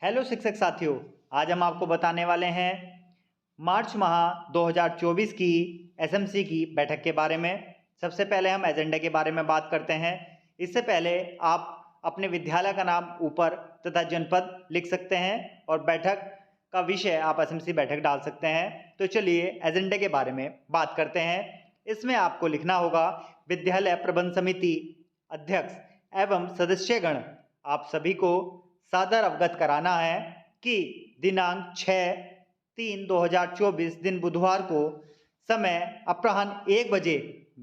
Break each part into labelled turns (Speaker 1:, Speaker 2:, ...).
Speaker 1: Hello शिक्षक साथियों, आज हम आपको बताने वाले हैं मार्च माह 2024 की एसएमसी की बैठक के बारे में। सबसे पहले हम एजेंडे के बारे में बात करते हैं। इससे पहले आप अपने विद्यालय का नाम ऊपर तथा जनपद लिख सकते हैं और बैठक का विषय आप एसएमसी बैठक डाल सकते हैं। तो चलिए एजेंडे के बारे में बात करते हैं। इसमें आपको लिखना होगा विद्यालय प्रबंध समिति अध्यक्ष एवं सदस्यगण आप सभी को सादर अवगत कराना है कि दिनांक 6/3/2024 दिन बुधवार को समय अपराह्न 1 बजे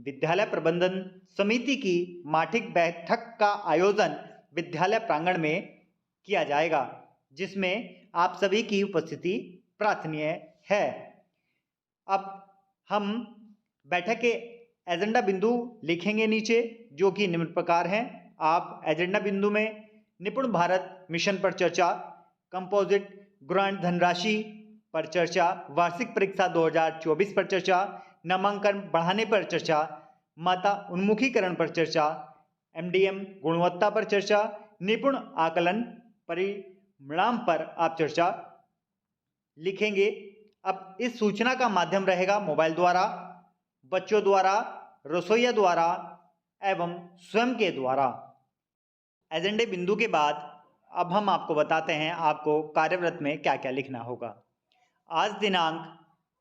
Speaker 1: विद्यालय प्रबंधन समिति की मासिक बैठक का आयोजन विद्यालय प्रांगण में किया जाएगा, जिसमें आप सभी की उपस्थिति प्रार्थनीय है। अब हम बैठक के एजेंडा बिंदु लिखेंगे नीचे, जो कि निम्न प्रकार हैं। आप एजेंडा बिंदु में निपुण भारत मिशन पर चर्चा, कंपोजिट ग्रांट धनराशि पर चर्चा, वार्षिक परीक्षा 2024 पर चर्चा, नामांकन बढ़ाने पर चर्चा, माता उन्मुखीकरण पर चर्चा, एमडीएम गुणवत्ता पर चर्चा, निपुण आकलन परिणाम पर आप चर्चा लिखेंगे। अब इस सूचना का माध्यम रहेगा मोबाइल द्वारा, बच्चों द्वारा, रसोइया द्वारा एवं स्वयं के द्वारा। एजेंडे बिंदु के बाद अब हम आपको बताते हैं आपको कार्यव्रत में क्या क्या लिखना होगा। आज दिनांक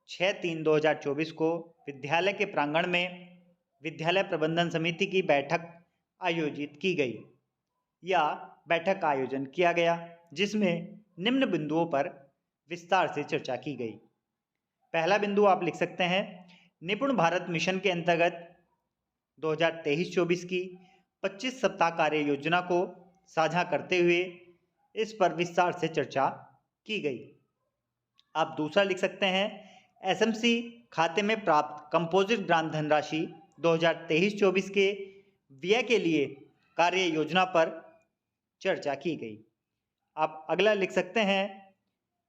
Speaker 1: 6/3/2024 को विद्यालय के प्रांगण में विद्यालय प्रबंधन समिति की बैठक आयोजित की गई या बैठक का आयोजन किया गया, जिसमें निम्न बिंदुओं पर विस्तार से चर्चा की गई। पहला बिंदु आप लिख सकते हैं निपुण भारत मिशन के अंतर्गत 2023-24 की 25 सप्ताह कार्य योजना को साझा करते हुए इस पर विस्तार से चर्चा की गई। आप दूसरा लिख सकते हैं एसएमसी खाते में प्राप्त कंपोजिट ग्रांट धनराशि 2023-24 के व्यय के लिए कार्य योजना पर चर्चा की गई। आप अगला लिख सकते हैं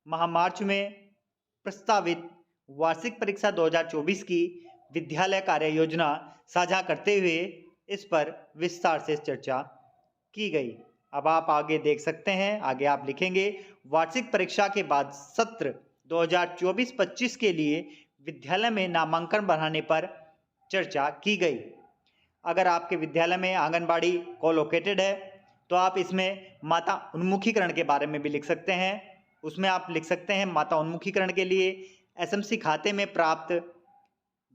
Speaker 1: माह मार्च में प्रस्तावित वार्षिक परीक्षा 2024 की विद्यालय कार्य योजना साझा करते हुए इस पर विस्तार से चर्चा की गई। अब आप आगे देख सकते हैं, आगे आप लिखेंगे वार्षिक परीक्षा के बाद सत्र 2024-25 के लिए विद्यालय में नामांकन बढ़ाने पर चर्चा की गई। अगर आपके विद्यालय में आंगनबाड़ी को लोकेटेड है तो आप इसमें माता उन्मुखीकरण के बारे में भी लिख सकते हैं। उसमें आप लिख सकते हैं माता उन्मुखीकरण के लिए एसएमसी खाते में प्राप्त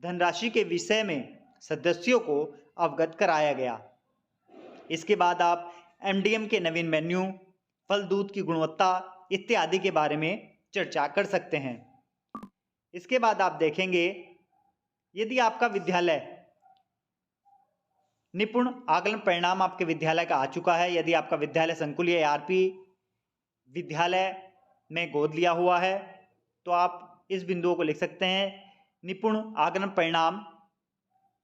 Speaker 1: धनराशि के विषय में सदस्यों को अवगत कराया गया। इसके बाद आप एमडीएम के नवीन मेन्यू, फल दूध की गुणवत्ता इत्यादि के बारे में चर्चा कर सकते हैं। इसके बाद आप देखेंगे यदि आपका विद्यालय निपुण आकलन परिणाम आपके विद्यालय का आ चुका है, यदि आपका विद्यालय संकुल या आरपी विद्यालय में गोद लिया हुआ है, तो आप इस बिंदुओं को लिख सकते हैं निपुण आकलन परिणाम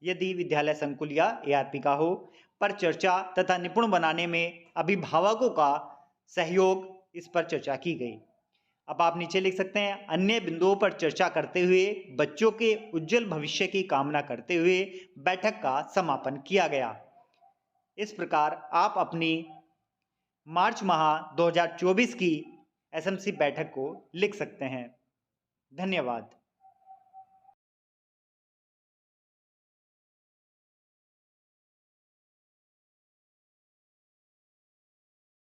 Speaker 1: यदि विद्यालय संकुल या एआरपी का हो पर चर्चा तथा निपुण बनाने में अभिभावकों का सहयोग, इस पर चर्चा की गई। अब आप नीचे लिख सकते हैं अन्य बिंदुओं पर चर्चा करते हुए बच्चों के उज्जवल भविष्य की कामना करते हुए बैठक का समापन किया गया। इस प्रकार आप अपनी मार्च माह 2024 की एसएमसी बैठक को लिख सकते हैं। धन्यवाद।